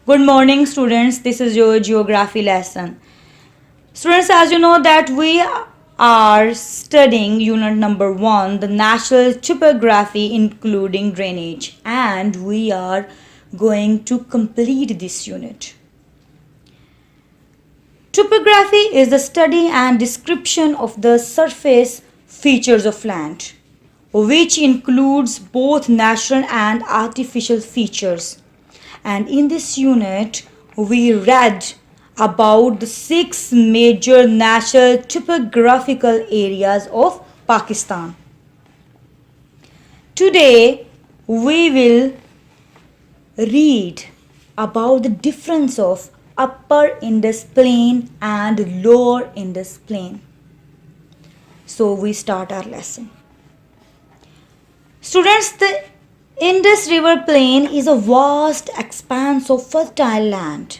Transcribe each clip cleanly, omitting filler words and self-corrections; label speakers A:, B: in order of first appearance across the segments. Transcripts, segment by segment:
A: Good morning, students. This is your geography lesson. Students, as you know that we are studying unit number 1, the natural topography including drainage, and we are going to complete this unit. Topography is the study and description of the surface features of land, which includes both natural and artificial features. And in this unit, we read about the 6 major natural topographical areas of Pakistan. Today, we will read about the difference of Upper Indus Plain and Lower Indus Plain. So, we start our lesson. Students, the Indus River Plain is a vast expanse of fertile land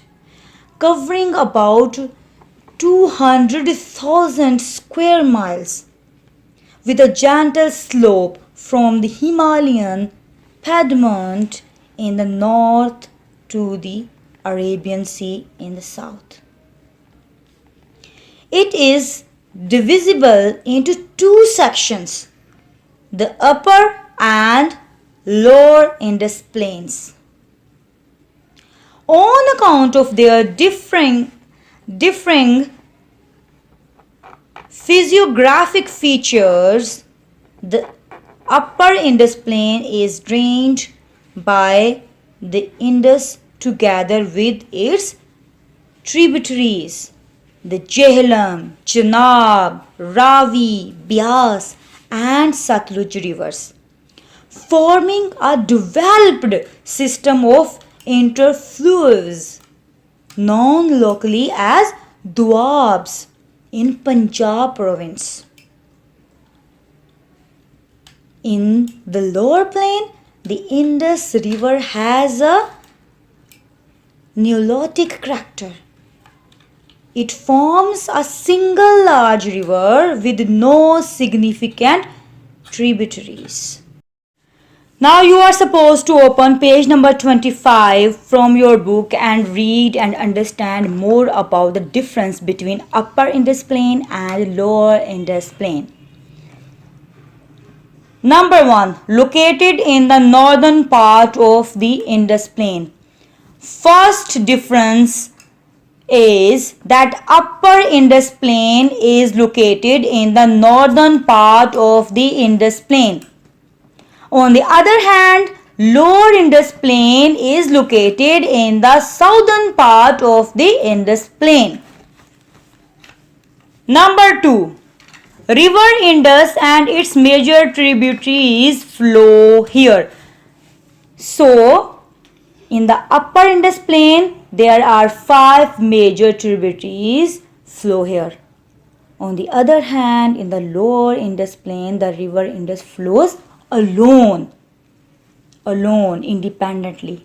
A: covering about 200,000 square miles with a gentle slope from the Himalayan Piedmont in the north to the Arabian Sea in the south. It is divisible into 2 sections, the Upper and Lower Indus Plains. On account of their differing physiographic features, the Upper Indus Plain is drained by the Indus together with its tributaries, the Jhelum, Chenab, Ravi, Beas and Satluj rivers, forming a developed system of interflues known locally as Doabs in Punjab province. In the lower plain, the Indus River has a Nilotic character. It forms a single large river with no significant tributaries. Now you are supposed to open page number 25 from your book and read and understand more about the difference between Upper Indus Plain and Lower Indus Plain. Number 1. Located in the northern part of the Indus Plain. First difference is that Upper Indus Plain is located in the northern part of the Indus Plain. On the other hand, Lower Indus Plain is located in the southern part of the Indus Plain. Number 2. River Indus and its major tributaries flow here. So, in the Upper Indus Plain, there are 5 major tributaries flow here. On the other hand, in the Lower Indus Plain, the River Indus flows alone, independently.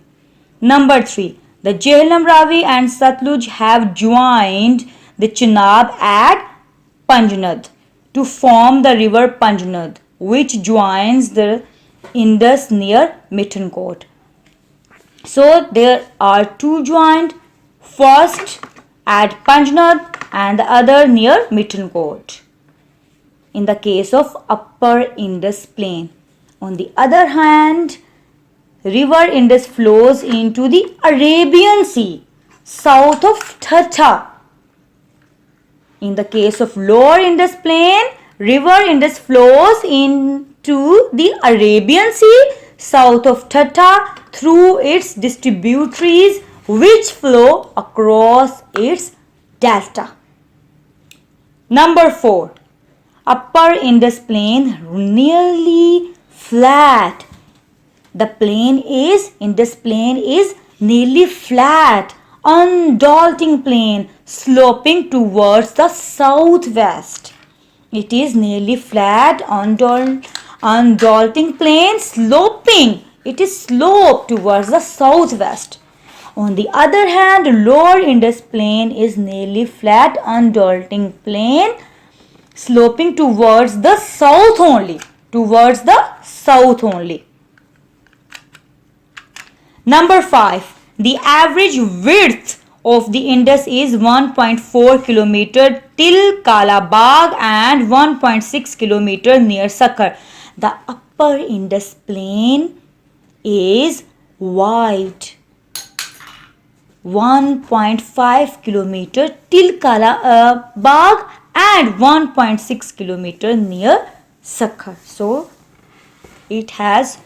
A: Number 3. The Jhelum, Ravi and Satluj have joined the Chenab at Panjnad to form the river Panjnad, which joins the Indus near Mithankot. So there are 2 joined, first at Panjnad and the other near Mithankot in the case of Upper Indus Plain. On the other hand, River Indus flows into the Arabian Sea south of Thatta. In the case of Lower Indus Plain, River Indus flows into the Arabian Sea south of Thatta through its distributaries which flow across its delta. Number 4. Upper Indus Plain nearly flat. The Indus Plain is nearly flat, undulating plain sloping towards the southwest. It is nearly flat, undulating plain sloping. It is sloped towards the southwest. On the other hand, Lower Indus Plain is nearly flat, undulating plain sloping towards the south only. Number 5. The average width of the Indus is 1.4 kilometer till Kalabagh and 1.6 kilometer near Sakhar. The upper Indus plain is wide, 1.5 kilometer till Kalabagh and 1.6 kilometer near Sakhar. So it has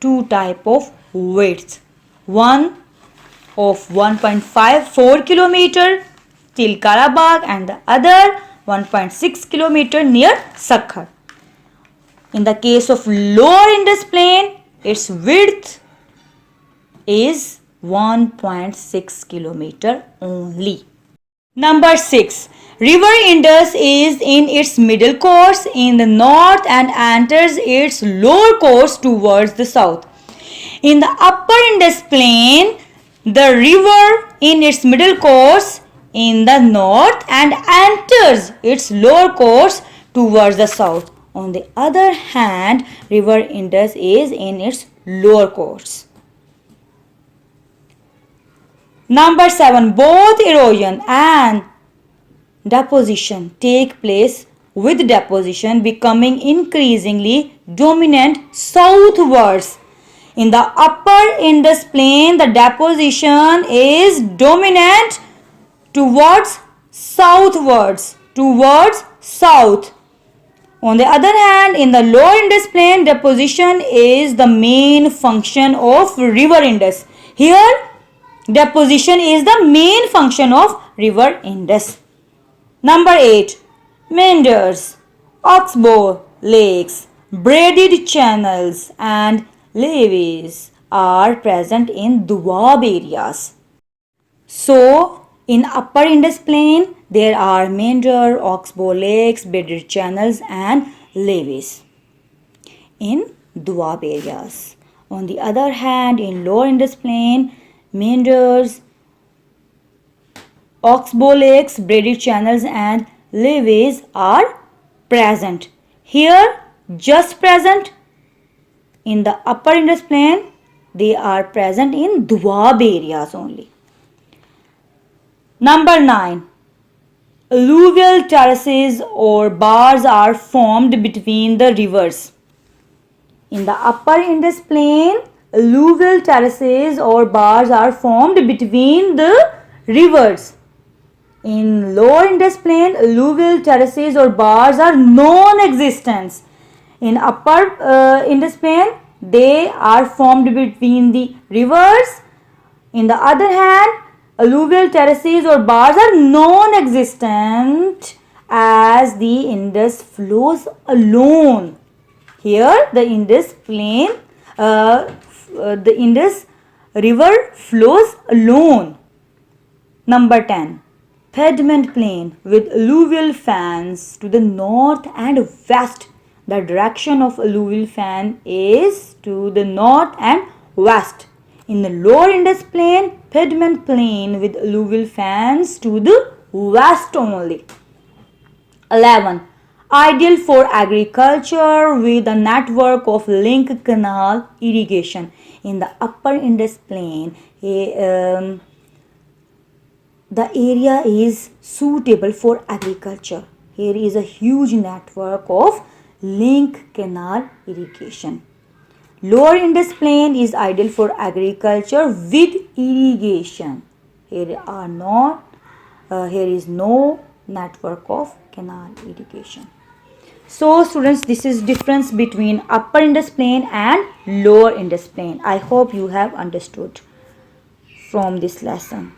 A: two type of widths. One of 1.54 kilometer till Kalabagh and the other 1.6 kilometer near Sakhar. In the case of lower Indus plain, its width is 1.6 kilometer only. Number 6. River Indus is in its middle course in the north and enters its lower course towards the south. In the upper Indus plain, the river in its middle course in the north and enters its lower course towards the south. On the other hand, river Indus is in its lower course. Number 7. Both erosion and deposition take place, with deposition becoming increasingly dominant southwards. In the upper Indus plain, the deposition is dominant towards southwards, towards south. On the other hand, in the lower Indus plain, deposition is the main function of river Indus. Here, deposition is the main function of river Indus. Number 8. Meanders, oxbow lakes, braided channels and levees are present in Doab areas. So, in upper Indus plain, there are meander, oxbow lakes, braided channels and levees in Doab areas. On the other hand, in lower Indus plain, meanders, oxbow lakes, braided channels and levees are present. Here, just present. In the upper Indus plain, they are present in Doab areas only. Number 9. Alluvial terraces or bars are formed between the rivers. In the upper Indus plain, alluvial terraces or bars are formed between the rivers. In lower Indus plain, alluvial terraces or bars are non-existent. In upper Indus plain, they are formed between the rivers. In the other hand, alluvial terraces or bars are non-existent as the Indus flows alone. Here, the Indus plain, the Indus river flows alone. Number 10. Pediment plain with alluvial fans to the north and west. The direction of alluvial fan is to the north and west. In the lower Indus plain, pediment plain with alluvial fans to the west only. 11. Ideal for agriculture with a network of link canal irrigation. In the upper Indus plain, the area is suitable for agriculture. Here is a huge network of link canal irrigation. Lower Indus plain is ideal for agriculture with irrigation. Here is no network of canal irrigation. So students, this is difference between upper Indus plain and lower Indus plain. I hope you have understood from this lesson.